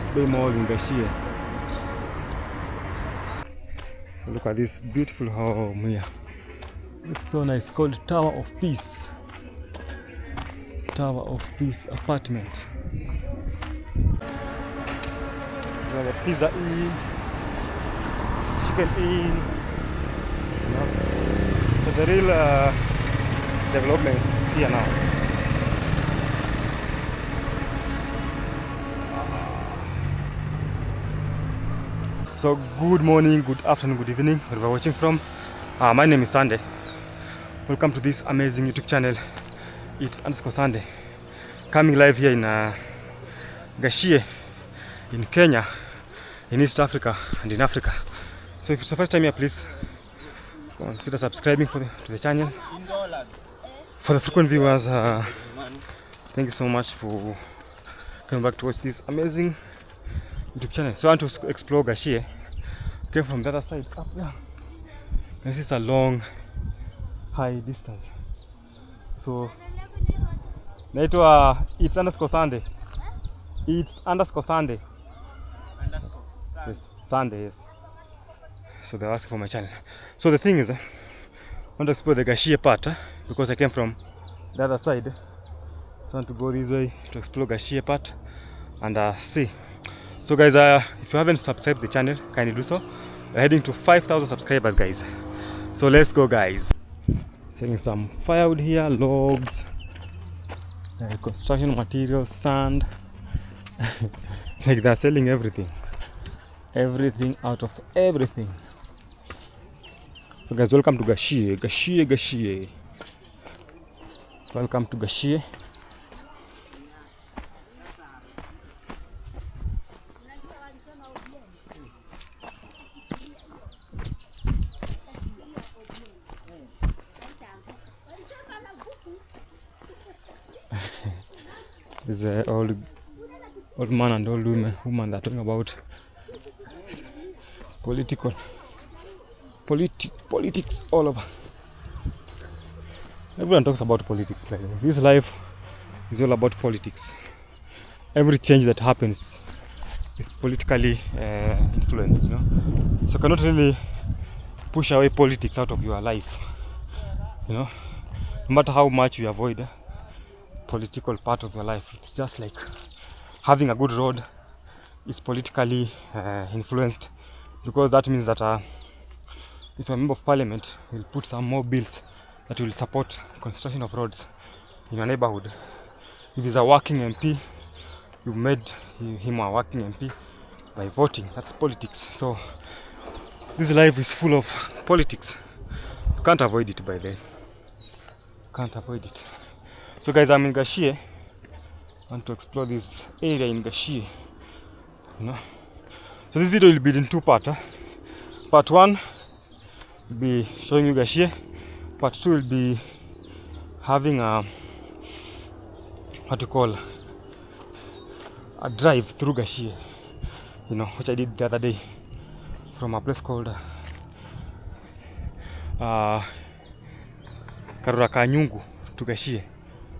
West Bay Mall in Gachie. So look at this beautiful home here. Looks so nice. It's called Tower of Peace. Tower of Peace apartment. You the Pizza Inn, Chicken Inn. You know, so the real developments is here now. So good morning, good afternoon, good evening, wherever you're watching from. My name is Sande. Welcome to this amazing YouTube channel. It's _Sande. Coming live here in Gachie, in Kenya, in East Africa, and in Africa. So if it's the first time here, please consider subscribing to the channel. For the frequent viewers, thank you so much for coming back to watch this amazing YouTube channel. So I want to explore Gachie. Came from the other side up there. This is a long, high distance. So it's _Sande. It's _Sande. Yes, Sande, yes. So they're asking for my channel. So the thing is, I want to explore the Gachie part because I came from the other side. So I want to go this way to explore Gachie part and see. So guys, if you haven't subscribed the channel, kindly do so. We're heading to 5,000 subscribers, guys. So let's go, guys. Selling some firewood here, logs, construction materials, sand. Like they're selling everything. Everything out of everything. So guys, welcome to Gachie. Gachie. Welcome to Gachie. There's an old man and old woman that are talking about politics all over. Everyone talks about politics. Like this life is all about politics. Every change that happens is politically influenced, you know. So you cannot really push away politics out of your life, you know. No matter how much you avoid political part of your life, it's just like having a good road is politically influenced, because that means that if a member of parliament will put some more bills that will support construction of roads in your neighborhood. If he's a working MP, you made him a working MP by voting. That's politics. So this life is full of politics. You can't avoid it by then. Can't avoid it. So guys, I'm in Gachie. I want to explore this area in Gachie. You know. So this video will be in two parts. Part 1 will be showing you Gachie. Part 2 will be having a drive through Gachie. You know, which I did the other day from a place called Karura to Gachie.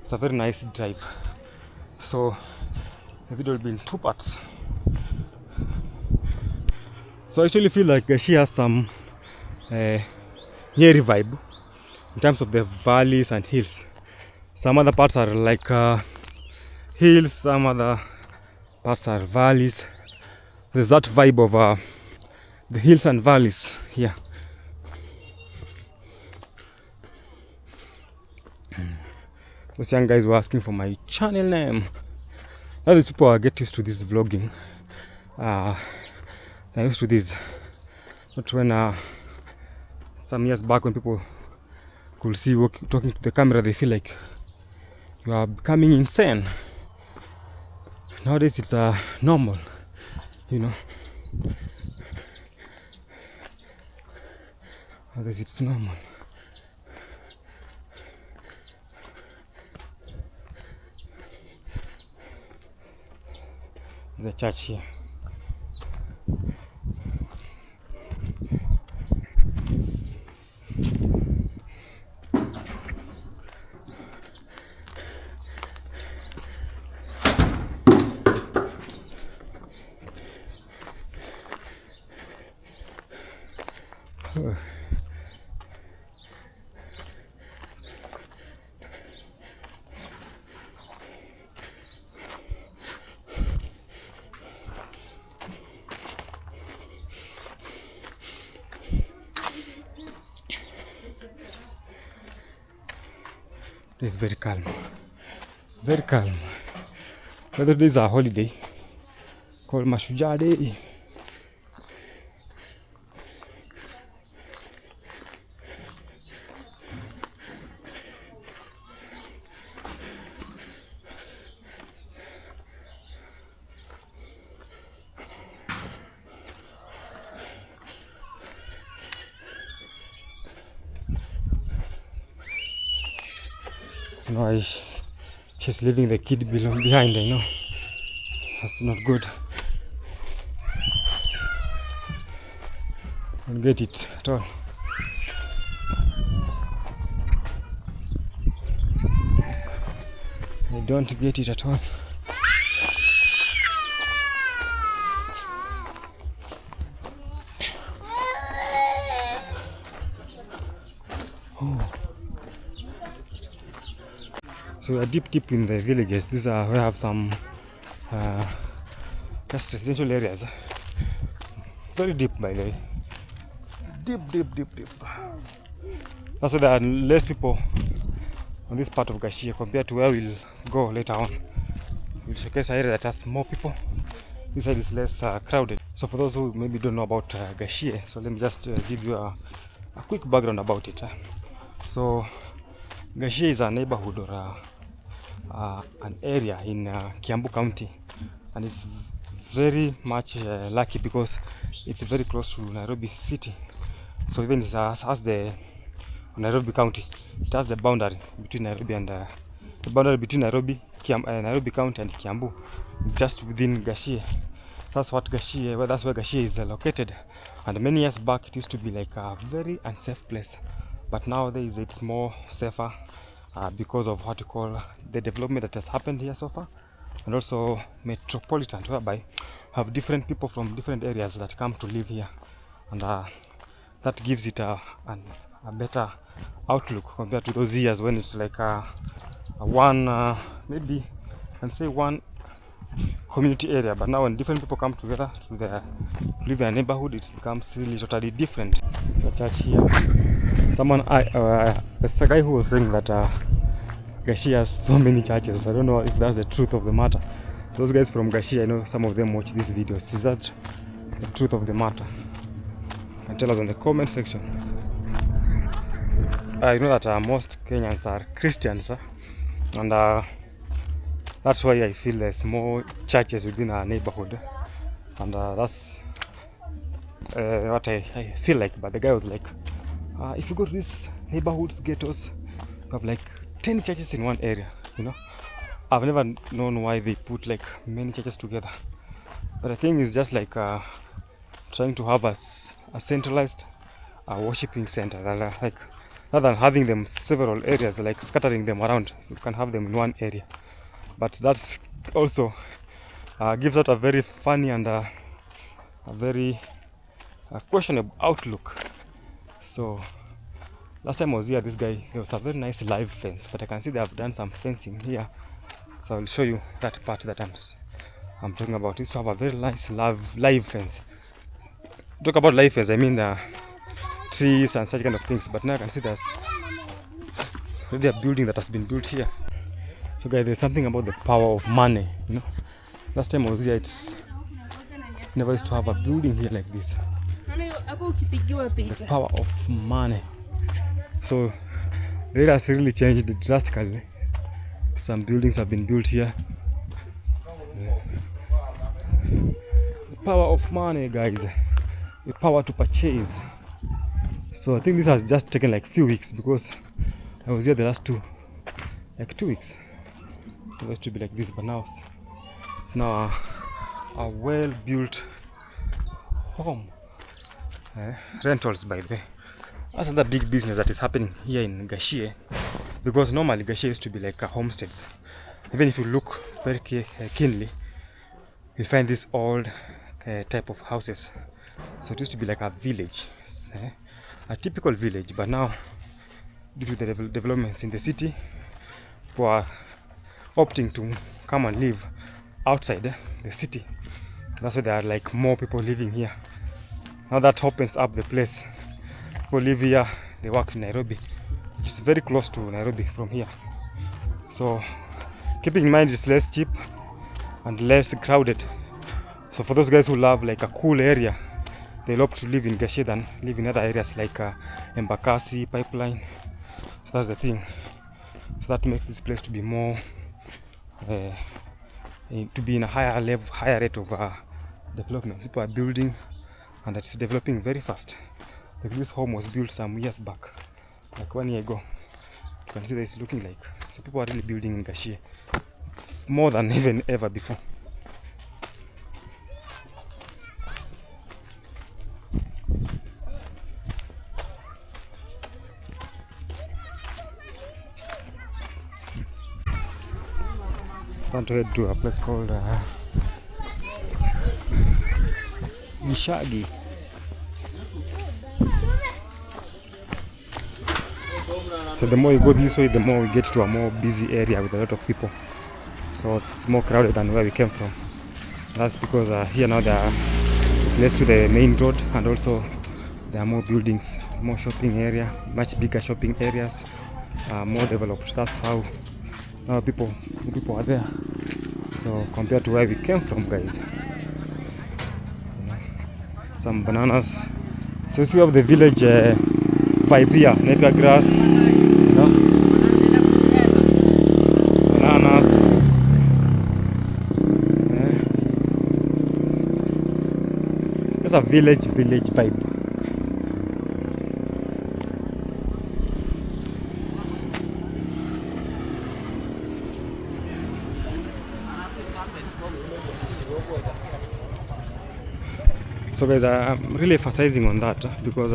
It's a very nice drive. So the video will be in two parts. So I actually feel like Gachie has some Nyeri vibe in terms of the valleys and hills. Some other parts are like hills, some other parts are valleys. There's that vibe of the hills and valleys here. Those young guys were asking for my channel name. Now these people get used to this vlogging. They're used to this. Not when some years back when people could see you talking to the camera, they feel like you are becoming insane. Nowadays it's normal, you know. Nowadays it's normal. The church here. It's very calm. Very calm. Whether this is a holiday called Mashujaa Day. You know, she's leaving the kid behind, I know. That's not good. Don't get it at all. I don't get it at all. Oh. So we are deep in the villages. These are we have some just residential areas. Very deep, by the way. Deep. That's why there are less people on this part of Gachie compared to where we'll go later on. We'll showcase an area that has more people. This side is less crowded. So for those who maybe don't know about Gachie, so let me just give you a quick background about it. So Gachie is a neighborhood or an area in Kiambu County, and it's very much lucky because it's very close to Nairobi city. So even it has the Nairobi County, it has the boundary between Nairobi and the boundary between Nairobi County and Kiambu. It's just within Gachie. That's where Gachie is located. And many years back, it used to be like a very unsafe place, but nowadays it's more safer because of what you call the development that has happened here so far, and also metropolitan, whereby have different people from different areas that come to live here, and that gives it a better outlook compared to those years when it's like maybe one community area. But now when different people come together to live in a neighborhood, it becomes really totally different. There's a church here. There's a guy who was saying that Gachie has so many churches. I don't know if that's the truth of the matter. Those guys from Gachie, I know some of them watch these videos. Is that the truth of the matter? You can tell us in the comment section. You know that most Kenyans are Christians, and that's why I feel there's more churches within our neighborhood, and that's what I feel like. But the guy was like, if you go to these neighborhoods, ghettos, you have like 10 churches in one area, you know. I've never known why they put like many churches together, but I think it's just like trying to have a centralized worshiping center, like rather than having them several areas, like scattering them around. You can have them in one area, but that's also gives out a very funny and a very questionable outlook. So last time I was here, this guy, there was a very nice live fence, but I can see they have done some fencing here. So I'll show you that part that I'm talking about. It used to have a very nice live fence. Talk about live fence, I mean the trees and such kind of things. But now I can see there's already a building that has been built here. So guys, there's something about the power of money, you know. Last time I was here, it never used to have a building here like this. The power of money. So it has really changed drastically. Some buildings have been built here. The power of money, guys. The power to purchase. So I think this has just taken like few weeks, because I was here the last 2 weeks. It was to be like this, but now it's now a well-built home. Rentals, by the way. That's another big business that is happening here in Gachie, because normally Gachie used to be like a homesteads. Even if you look very keenly, you find this old type of houses. So it used to be like a village, a typical village, but now due to the developments in the city, people are opting to come and live outside the city. That's why there are like more people living here. Now that opens up the place. People live here, they work in Nairobi, which is very close to Nairobi from here. So keeping in mind it's less cheap and less crowded. So for those guys who love like a cool area, they'll opt to live in Gachie than live in other areas like Mpesa, Pipeline. So that's the thing. So that makes this place to be more, to be in a higher level, higher rate of development. People are building, and it's developing very fast. Like this home was built some years back, like 1 year ago. You can see that it's looking like. So people are really building in Gachie more than even ever before. I want to head to a place called Gishagi. So the more you go this way, the more we get to a more busy area with a lot of people. So it's more crowded than where we came from. That's because here now it's next to the main road, and also there are more buildings, more shopping area, much bigger shopping areas, more developed. That's how people are there. So compared to where we came from, guys, some bananas. So you have the village vibe here, napier grass, bananas. It's a village vibe. So guys, I'm really emphasizing on that because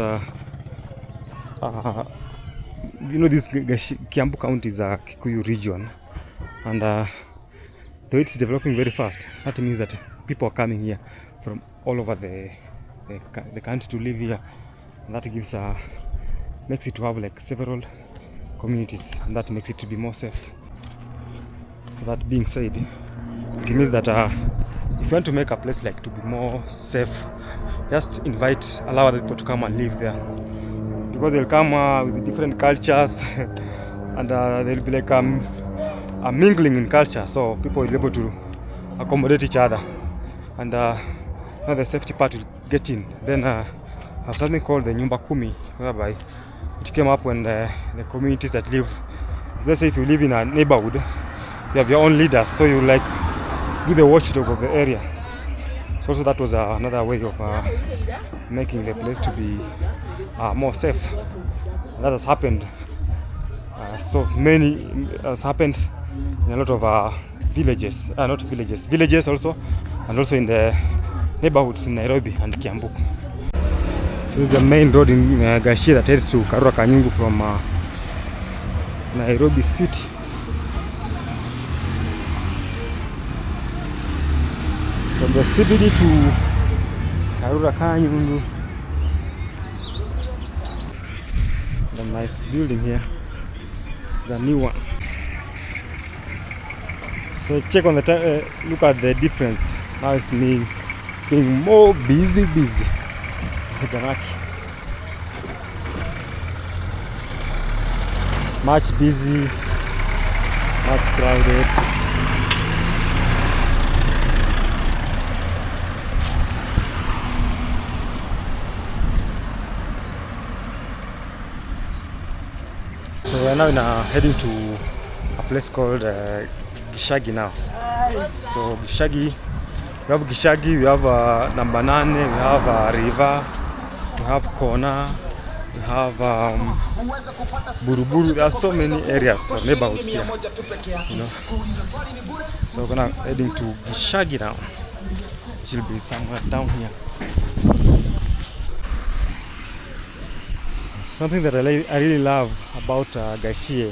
you know, this Kiambu County is a Kikuyu region, and the way it's developing very fast, that means that people are coming here from all over the country to live here, and that gives makes it to have like several communities, and that makes it to be more safe. That being said, it means that if you want to make a place like to be more safe, just allow other people to come and live there, because they'll come with different cultures and there'll be like a mingling in culture, so people will be able to accommodate each other, and now the safety part will get in. Then I have something called the Nyumba Kumi, whereby it came up when the communities that live, so let's say if you live in a neighborhood, you have your own leaders, so you like do the watchdog of the area. So also that was another way of making the place to be more safe. And that has happened. Has happened in a lot of villages, villages also, and also in the neighborhoods in Nairobi and Kiambu. So this is the main road in Gachie that heads to Karura Kanyungu from Nairobi City. From the CBD to Karura Kanyungu. The nice building here. The new one. So check on the time. Look at the difference. Now it's me being more busy. Much busy, much crowded. So we're now heading to a place called Gishagi now. So Gishagi, we have Gishagi, we have number 9, we have River, we have Kona, we have Buruburu. There are so many areas or neighborhoods here, you know. So we're gonna heading to Gishagi now, which will be somewhere down here. Something that I really love about Gachie,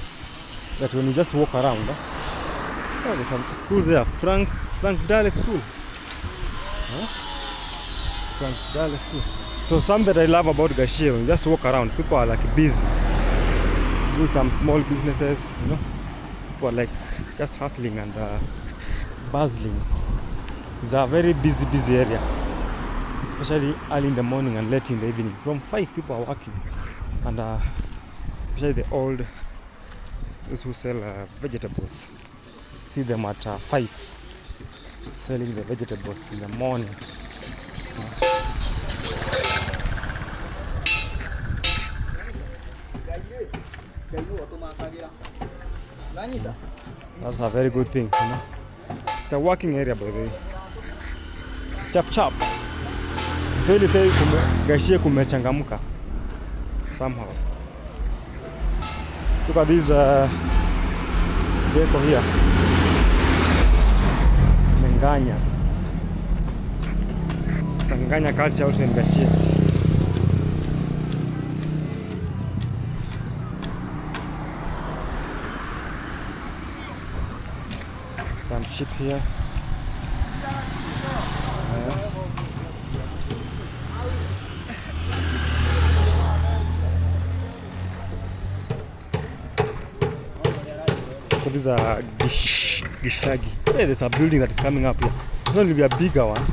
that when you just walk around, oh, there's a school there, Frank Dale School. Frank Dale School. So something that I love about Gachie, when you just walk around, people are like busy. Do some small businesses, you know. People are like just hustling and bustling. It's a very busy area, especially early in the morning and late in the evening. From 5 people are working, and especially the old, those who sell vegetables. See them at 5 selling the vegetables in the morning. That's a very good thing, you know. It's a working area, by the way. Chap. So you say Gachie kumechangamka somehow. Look at this vehicle here. Menganya. Sanganya culture also in Gachie. Some sheep here. So these are Gishagi. Hey, there's a building that is coming up here. It's going to be a bigger one.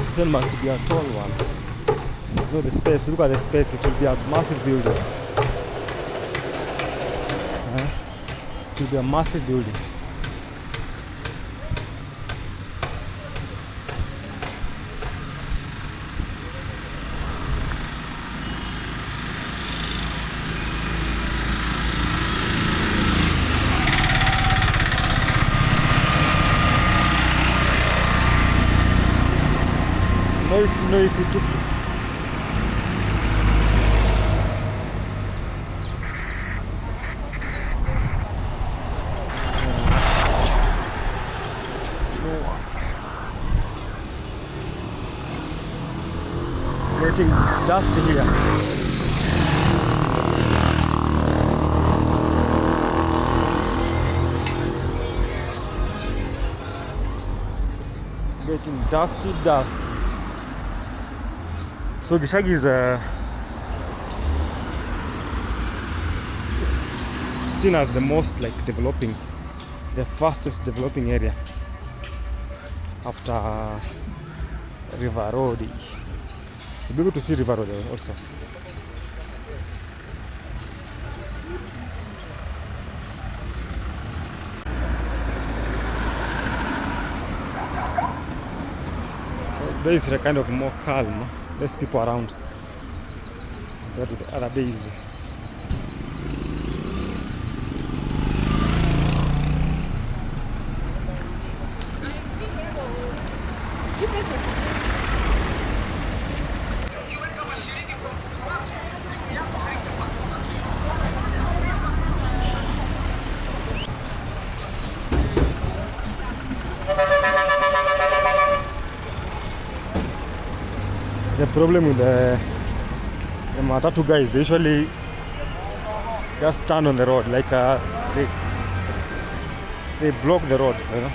This one must be a tall one. Look at the space. Look at the space. It will be a massive building. It will be a massive building. Noisy tuk-tuks. Getting dusty here. Getting dust. So Gishagi is seen as the most developing, the fastest developing area after River Road. You'll be able to see River Road also. So there is a kind of more calm. Less people around compared to the other days. The problem with the matatu guys, they usually just stand on the road, like they block the roads, you know.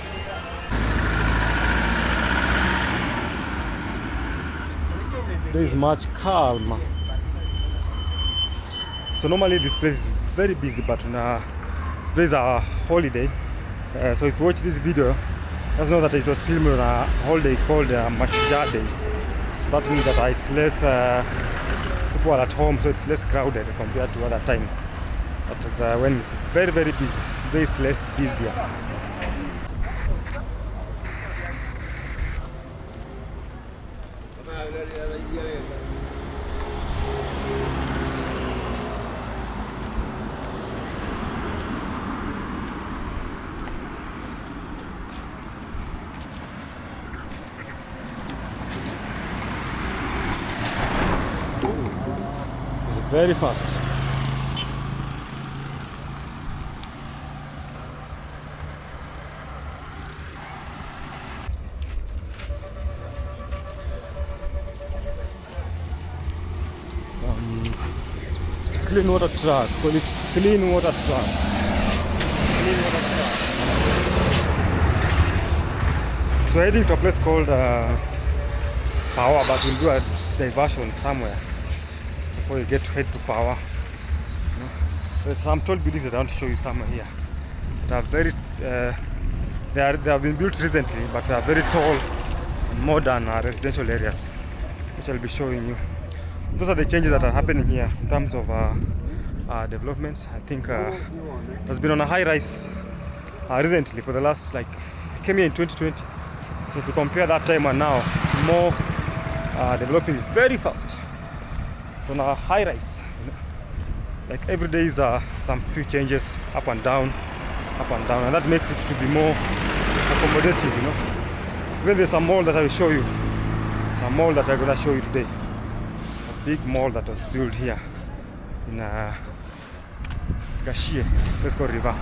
There is much calm. So normally this place is very busy, but there is a holiday. So if you watch this video, just know that it was filmed on a holiday called Mashujaa Day. That means that it's less people are at home, so it's less crowded compared to other time. But when it's very busy, there is less busier. Very fast. Some clean water truck. Call it clean water truck. Clean water truck. So heading to a place called Power, but we'll do a diversion somewhere before you get to head to power. You know? There's some tall buildings that I want to show you somewhere here. That are very, they have been built recently, but they are very tall and modern residential areas, which I'll be showing you. Those are the changes that are happening here in terms of developments. I think there's been on a high rise recently for the last, like, I came here in 2020. So if you compare that time and now, it's more developing very fast. So now high rise, you know? Like every day is some few changes up and down, and that makes it to be more accommodative, you know. Even there's a mall that I will show you. It's a mall that I'm gonna show you today. A big mall that was built here in Gachie, let's go river.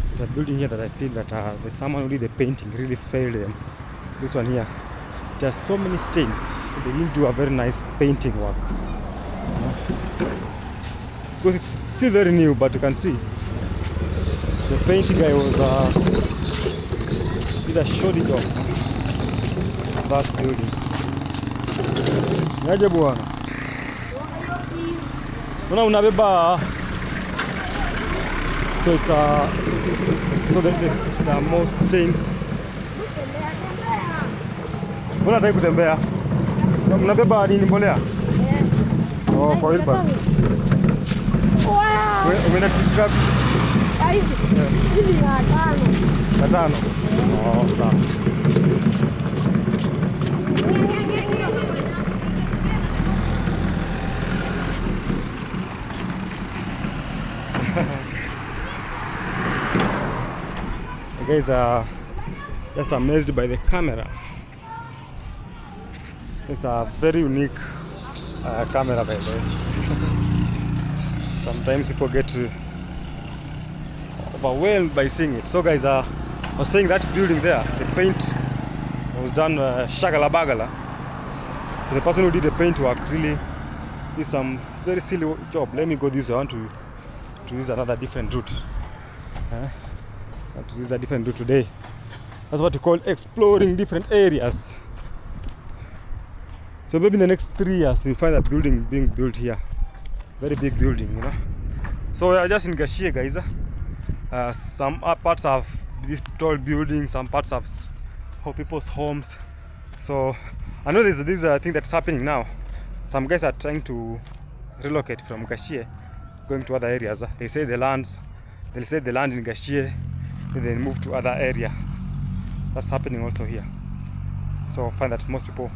There's a building here that I feel that there's someone who did the painting, really failed them. This one here, there's so many stains, so they didn't do a very nice painting work. Because it's still very new, but you can see the painting guy was did a shoddy job of that building. Niaje bwana? Mbona unabeba? So it's so there are more stains. Mbona nataka kutembea? Mnabeba nini mbolea? Oh, kwa hiyo. Umeenda trip ngapi? Hivi na tano. Oh, sawa. You guys are just amazed by the camera. It's a very unique camera, by the way. Sometimes people get overwhelmed by seeing it. So guys, I was saying that building there, the paint was done shagala bagala. So the person who did the paint work really did some very silly job. Let me go this way. I want to use another different route. I want to use a different route today. That's what you call exploring different areas. So maybe in the next 3 years you'll find that building being built here. Very big building, you know. So we are just in Gachie, guys. Some parts have these tall buildings, some parts have people's homes. So I know there's this thing that's happening now. Some guys are trying to relocate from Gachie, going to other areas. They say the land in Gachie, then they move to other area. That's happening also here. So I find that most people,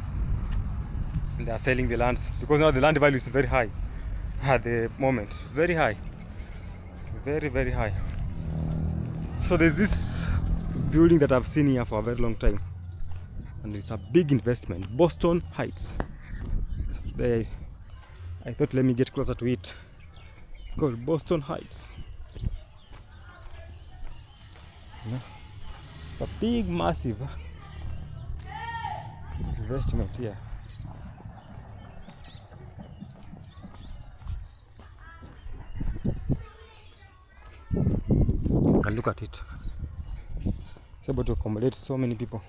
they are selling the lands because now the land value is very high at the moment. Very high. Very, very high. So there's this building that I've seen here for a very long time. And it's a big investment. Boston Heights. I thought let me get closer to it. It's called Boston Heights. Yeah. It's a big, massive investment here. You can look at it. It's able to accommodate so many people.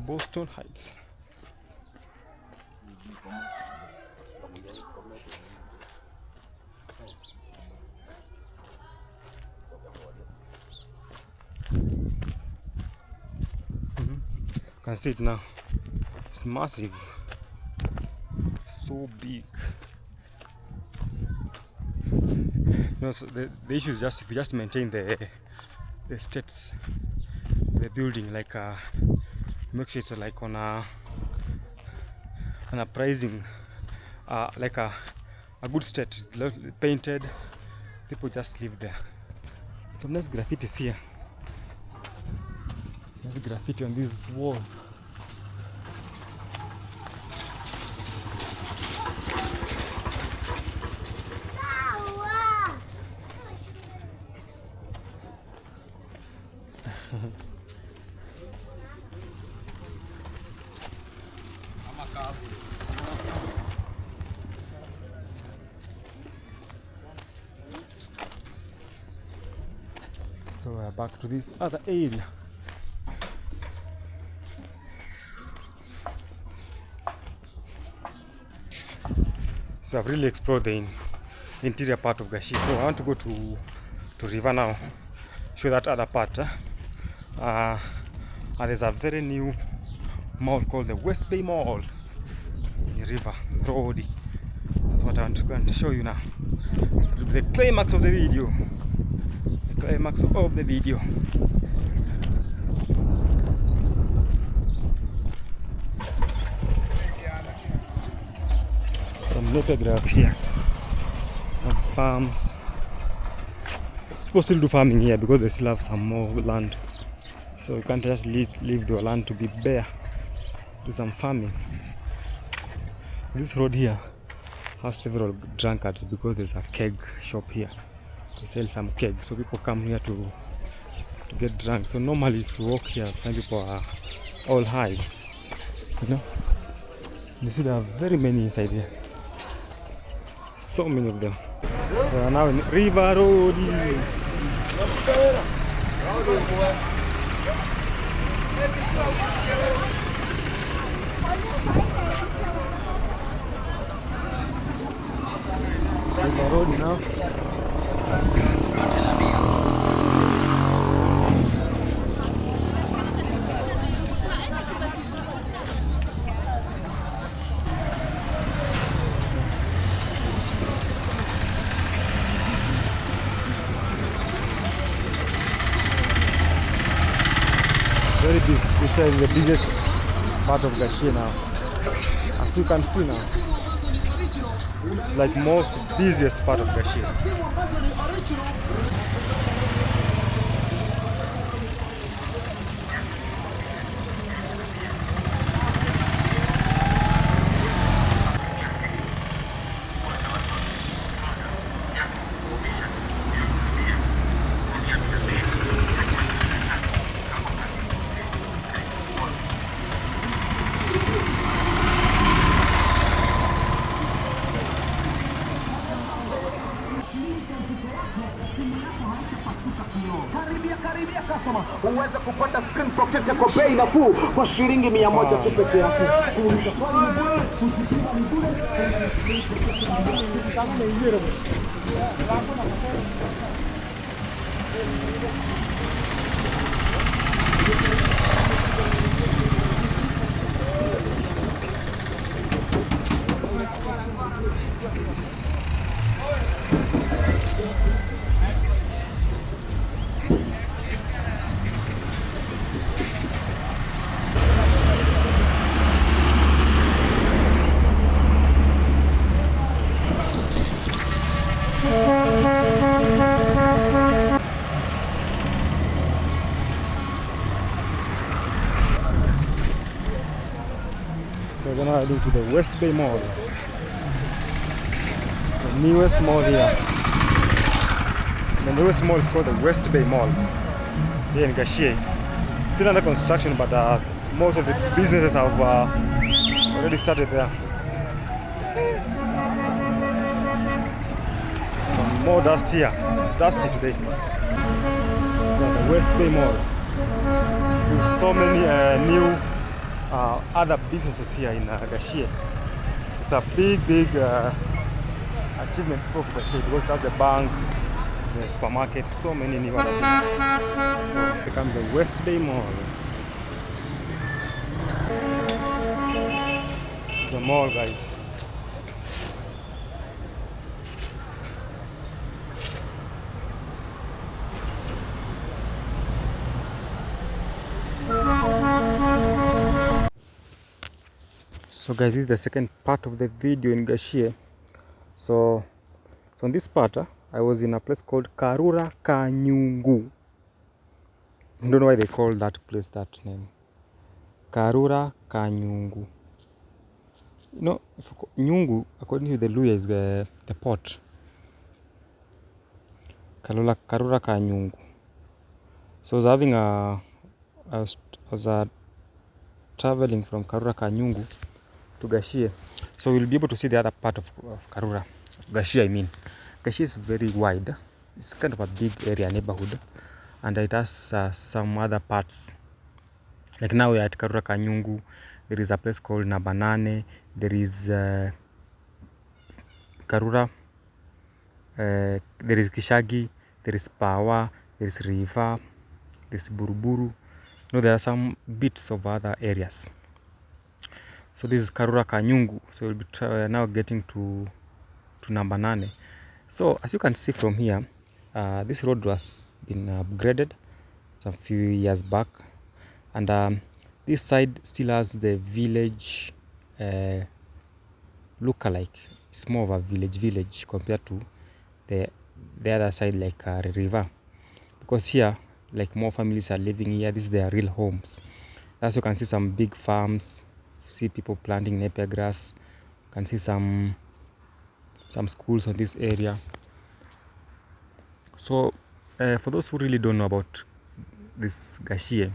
Boston Heights. You can see it now. It's massive. So big. No, so the issue is just if you just maintain the states, the building, like make sure it's like on a and are pricing like a good state. It's painted. People just live there. Some nice graffiti is here. There's graffiti on this wall. So we're back to this other area. So I've really explored the interior part of Gachie. So I want to go to river now, show that other part. And there's a very new mall called the West Bay Mall in the river road. That's what I want to go and show you now. That will be the climax of the video. The climax of the video. Some native grass here. Farms. People still do farming here because they still have some more land. So you can't just leave the land to be bare. Do some farming. This road here has several drunkards because there's a keg shop here. They sell some kegs, so people come here to get drunk. So normally if you walk here, find people are all high. You know? You see there are very many inside here. So many of them. So we are now in River Road. River Road now. Very busy. This is the biggest part of Gachie now. As you can see now, it's like most busiest part of Gachie. Karibia customer, uweze kupata screen protector kwa bei nafuu kwa shilingi 100 tu peke yake. So we're now heading to the West Bay Mall. The newest mall here. The newest mall is called the West Bay Mall here in Gachie. Still under construction, but most of the businesses have already started there. Some more dust here. Dusty today. So the West Bay Mall with so many new other businesses here in Gachie. It's a big achievement for Gachie because that's the bank, the supermarket, so many new other things. So it becomes the West Bay Mall. It's a mall, guys. So guys, this is the second part of the video in Gachie. So on this part, I was in a place called Karura Kanyungu. I don't know why they call that place that name. Karura Kanyungu. You know, Nyungu, according to the Luya, is the pot. Karura Kanyungu. So I was traveling from Karura Kanyungu to Gachie. So we'll be able to see the other part of Karura. Gachie, I mean. Gachie is very wide. It's kind of a big area, neighborhood. And it has some other parts. Like now we're at Karura Kanyungu. There is a place called Nabanane. There is Karura. There is Gishagi. There is Pawa. There is River. There is Buruburu. No, there are some bits of other areas. So this is Karura Kanyungu. So we'll be now getting to Nabanane. So as you can see from here, this road was been upgraded some few years back, and this side still has the village look-alike. It's more of a village compared to the other side, like a river, because here like more families are living here. This is their real homes. As you can see, some big farms, see people planting napier grass. You can see some schools on this area. So for those who really don't know about this Gachie,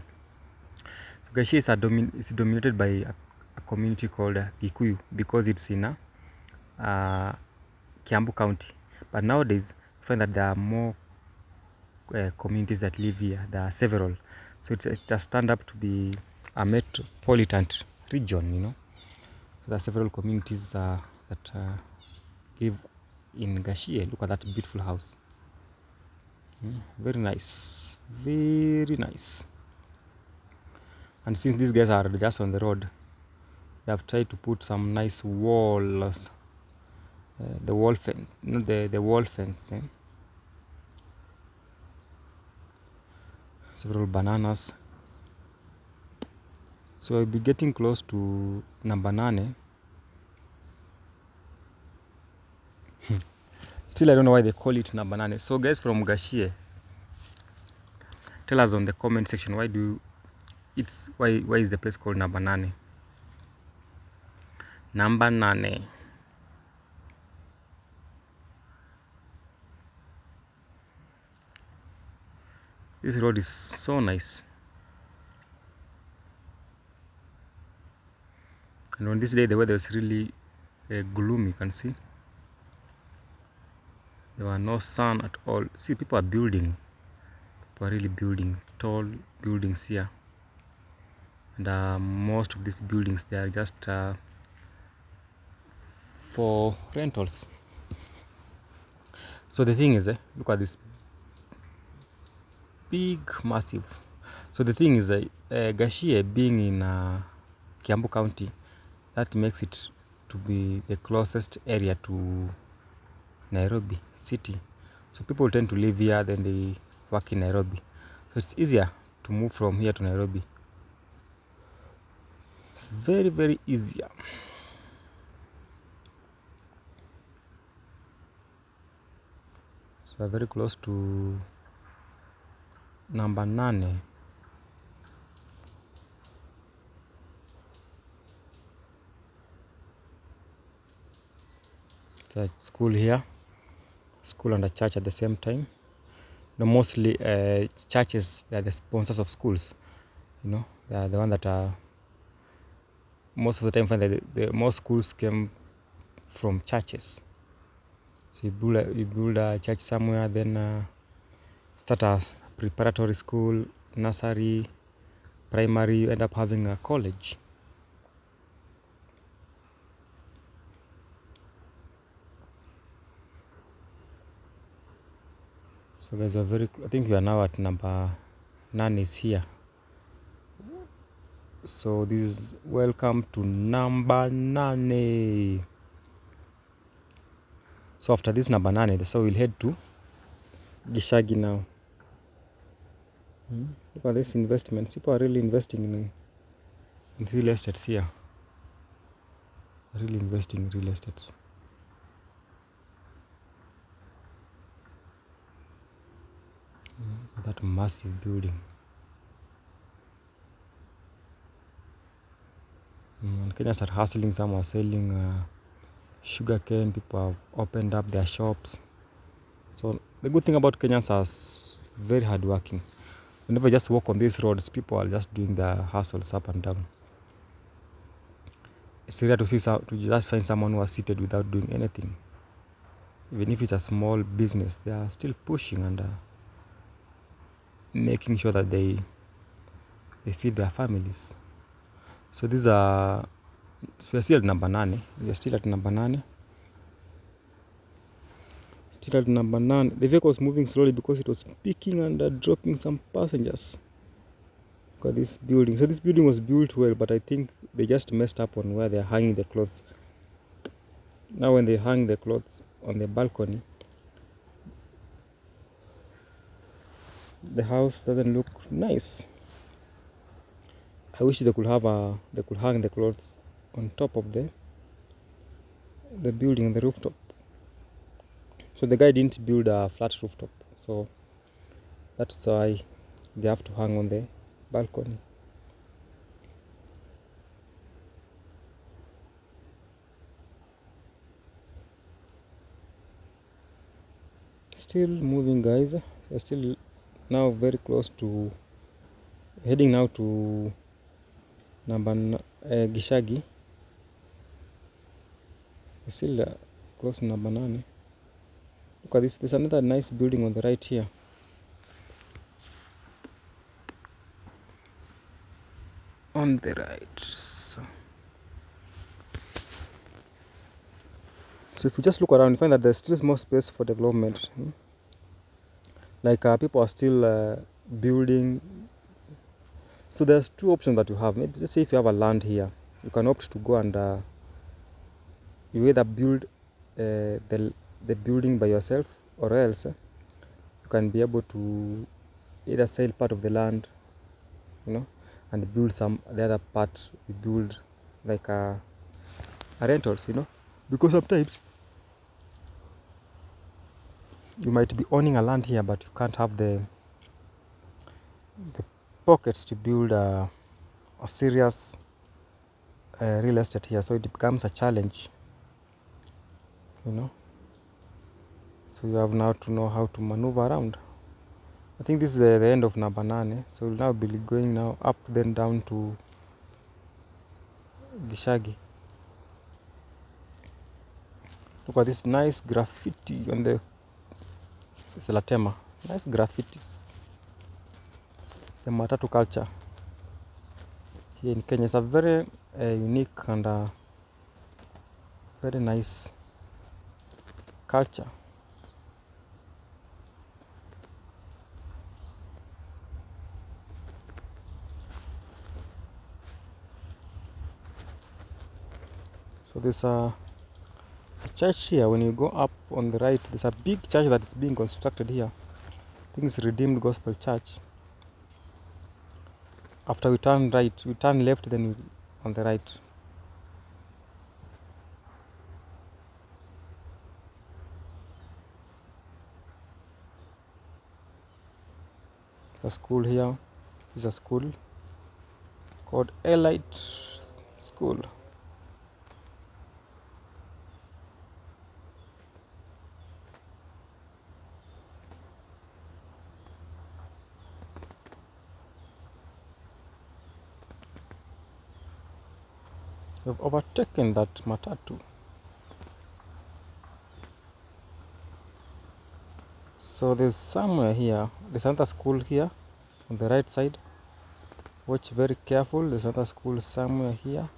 Gachie is dominated by a community called Gikuyu, because it's in Kiambu County. But nowadays, you find that there are more communities that live here. There are several. So it has turned up to be a metropolitan region, you know. So there are several communities that live in Gachie. Look at that beautiful house. Very nice, very nice. And since these guys are just on the road, they have tried to put some nice walls, the wall fence, not the wall fence. Several bananas. So I'll be getting close to Nabanane. Still, I don't know why they call it Nabanane. So guys from Gachie, tell us on the comment section, why is the place called Nabanane? Nabanane. This road is so nice. And on this day, the weather was really gloomy. You can see there was no sun at all. See, people are building. People are really building tall buildings here. And most of these buildings, they are just for rentals. So the thing is, look at this big, massive. So the thing is, Gachie being in Kiambu County, that makes it to be the closest area to Nairobi city. So people tend to live here, then they work in Nairobi. So it's easier to move from here to Nairobi. It's very, very easier. So we're very close to Nabanane. It's a school here, school and a church at the same time. No, mostly churches, they are the sponsors of schools. You know, they are the one that are most of the time find that the most schools came from churches. So you build a church somewhere, then start a preparatory school, nursery, primary, you end up having a college. So guys, I think we are now at number 9 is here. So this is welcome to number 9. So after this number 9, so we'll head to Gishagi now. Look at these investments. People are really investing in real estates here. really investing in real estate. That massive building. And Kenyans are hustling. Some are selling sugar cane. People have opened up their shops. So the good thing about Kenyans are very hardworking. Whenever you just walk on these roads, people are just doing their hustles up and down. It's rare to just find someone who is seated without doing anything. Even if it's a small business, they are still pushing and making sure that they feed their families. So these are, so we're still at number 9. We're still at number 9. Still at number 9. The vehicle was moving slowly because it was picking and dropping some passengers. Look at this building. So this building was built well, but I think they just messed up on where they're hanging the clothes. Now when they hang the clothes on the balcony, the house doesn't look nice. I wish they could hang the clothes on top of the building on the rooftop. So the guy didn't build a flat rooftop, so that's why they have to hang on the balcony. Still moving, guys. We're still now very close to heading now to Gishagi. We're still close to number 9. Look at this. There's another nice building on the right here. On the right. So if you just look around, you find that there's still more space for development. Like people are still building. So there's 2 options that you have. Maybe just say if you have a land here, you can opt to go and you either build the building by yourself, or else you can be able to either sell part of the land, and build the other part. You build like a rentals, because sometimes you might be owning a land here, but you can't have the pockets to build a serious real estate here, so it becomes a challenge, so you have now to know how to maneuver around. I think this is the end of number 9, so we'll now be going now up, then down to Gishagi. Look at this nice graffiti on the Selatema. Nice graffitis. The matatu culture here in Kenya is a very unique and very nice culture. So there's a church here. When you go up on the right, there's a big church that is being constructed here. I think it's Redeemed Gospel Church. After we turn right, we turn left, then on the right. The school here is a school called Elite School. We've overtaken that matatu. So there's somewhere here, there's another school here on the right side. Watch very careful. There's another school somewhere here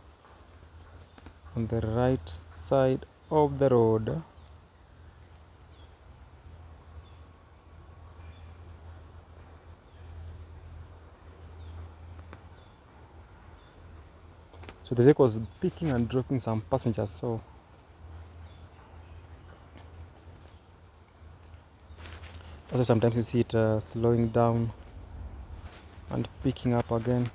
on the right side of the road. So the vehicle was picking and dropping some passengers. So also sometimes you see it slowing down and picking up again.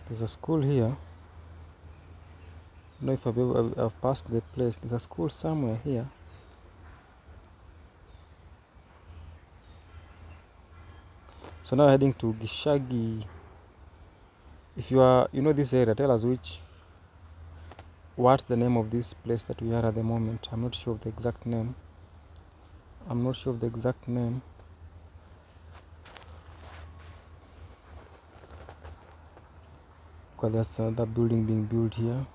There's a school here. I don't know if I've passed the place. There's a school somewhere here. So now heading to Gishagi. If you know this area, tell us what's the name of this place that we are at the moment. I'm not sure of the exact name. Because there's another building being built here.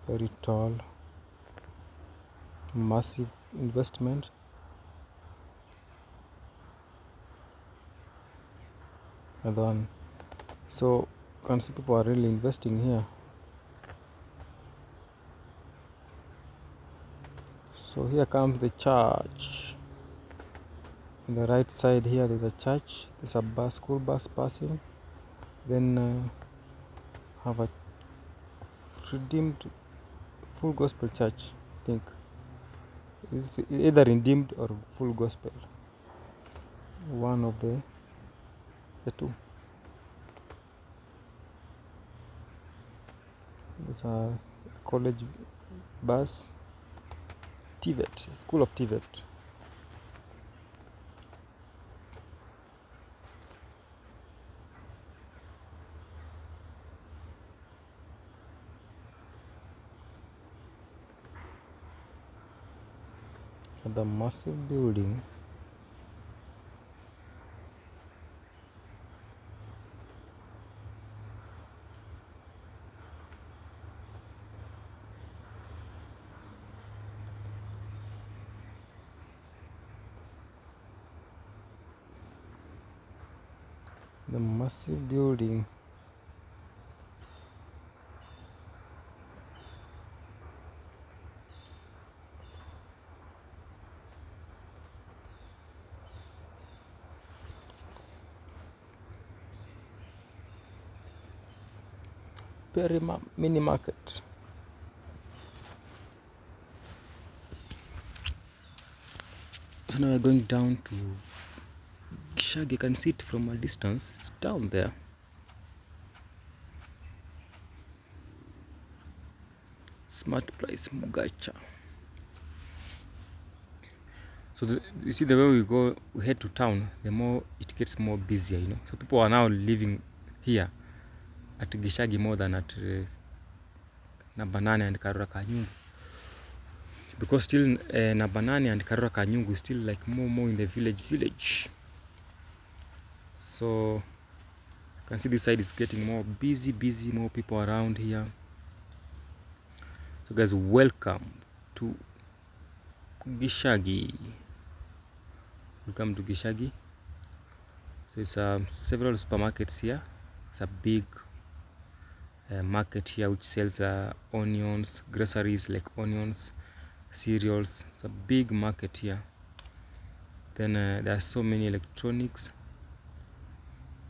Very tall. Massive investment. Another one. So you can see people are really investing here. So here comes the church. On the right side here there's a church. There's a school bus passing. Then have a redeemed full gospel church, I think. It's either redeemed or full gospel. One of the two. There's a college bus. TVET, School of TVET. The massive building. The massive building. Mini market. So now we're going down to Gishagi. You can see it from a distance. It's down there. Smart price Mugacha. So you see the way we head to town, the more it gets more busier, So people are now living here at Gishagi more than at Nabanane and Karura Kanyungu. Because still Nabanane and Karura Kanyungu is still like more in the village. So you can see this side is getting more busy, more people around here. So guys, welcome to Gishagi. Welcome to Gishagi. So it's several supermarkets here. It's a big market here which sells onions, groceries like onions, cereals. It's a big market here. Then there are so many electronics.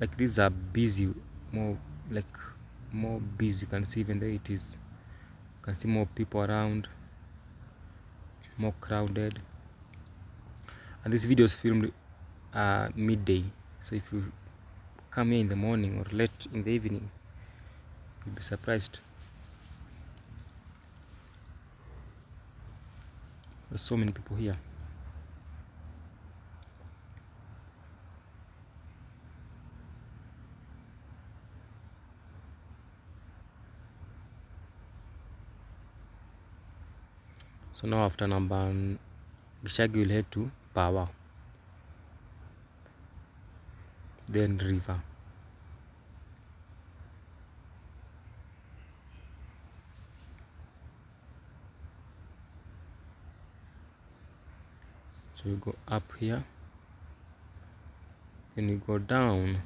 Like these are busy, more busy. You can see even there it is. You can see more people around, more crowded. And this video is filmed midday. So if you come here in the morning or late in the evening, you'll be surprised. There's so many people here. So now after Gishagi will head to Power, then River. So you go up here, then you go down.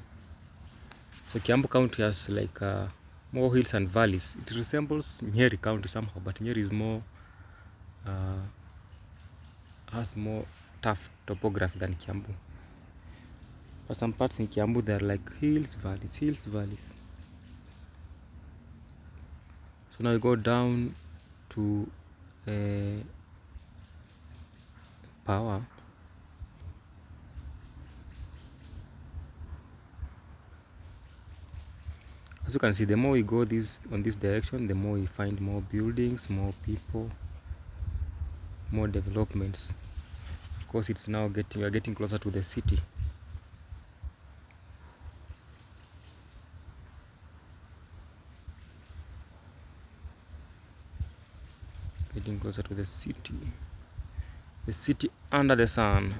So Kiambu County has like more hills and valleys. It resembles Nyeri County somehow, but Nyeri is more has more tough topography than Kiambu. For some parts in Kiambu, they are like hills, valleys. So now you go down to Power. As you can see, the more we go on this direction, the more we find more buildings, more people, more developments. Of course, it's now we are getting closer to the city. Getting closer to the city under the sun.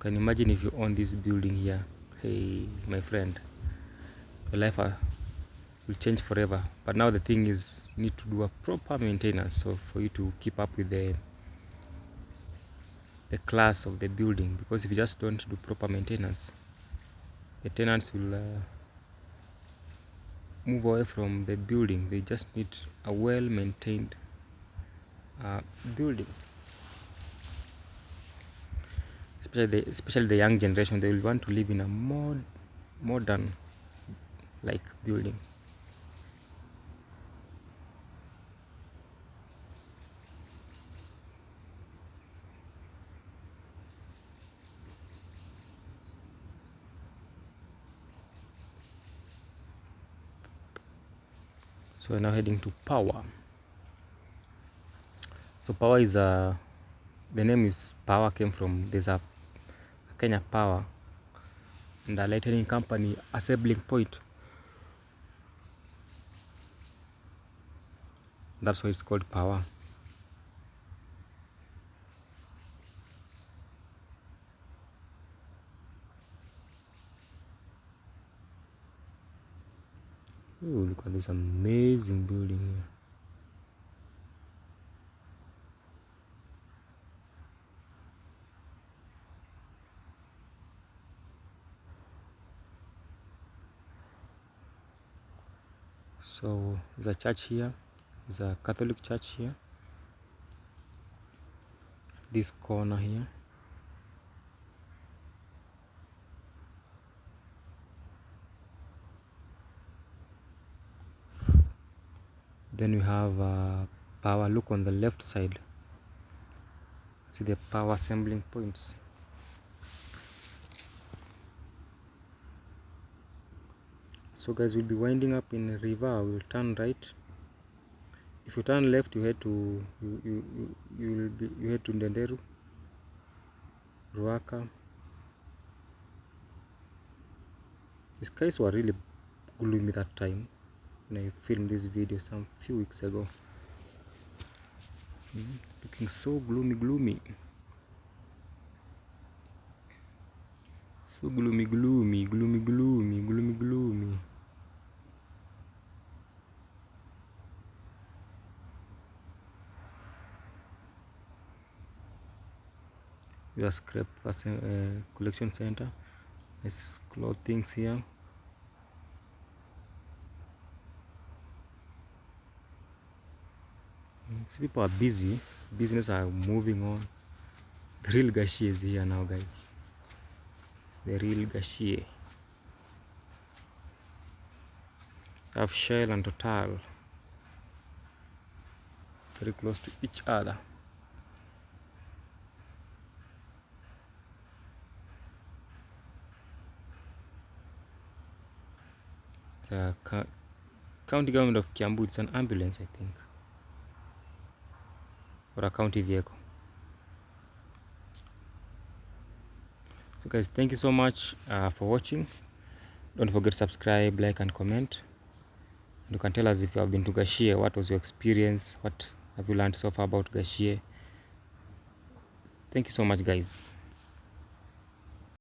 Can you imagine if you own this building here? Hey, my friend, your life will change forever. But now the thing is, you need to do a proper maintenance, so for you to keep up with the class of the building, because if you just don't do proper maintenance, the tenants will move away from the building. They just need a well-maintained building. Especially the young generation, they will want to live in a modern like building. So we're now heading to Power. So Power is the name is Power came from, there's a Kenya Power and a lightning company assembling point. That's why it's called Power. Oh, look at this amazing building here. So there's a church here. There's a Catholic church here. This corner here. Then we have Power. Look on the left side. See the Power assembling points. So guys, we'll be winding up in River. We'll turn right. If you turn left, you head to you head to Ndenderu, Ruaka. The skies were really gloomy that time when I filmed this video some few weeks ago. Looking so gloomy. So gloomy. Your scrap collection center. Nice clothings here. So people are busy. Business are moving on. The real Gachie is here now, guys. It's the real Gachie. Have Shell and Total very close to each other. The county government of Kiambu, it's an ambulance, I think, or a county vehicle. So guys, thank you so much for watching. Don't forget to subscribe, like and comment. And you can tell us if you have been to Gachie. What was your experience? What have you learned so far about Gachie? Thank you so much, guys.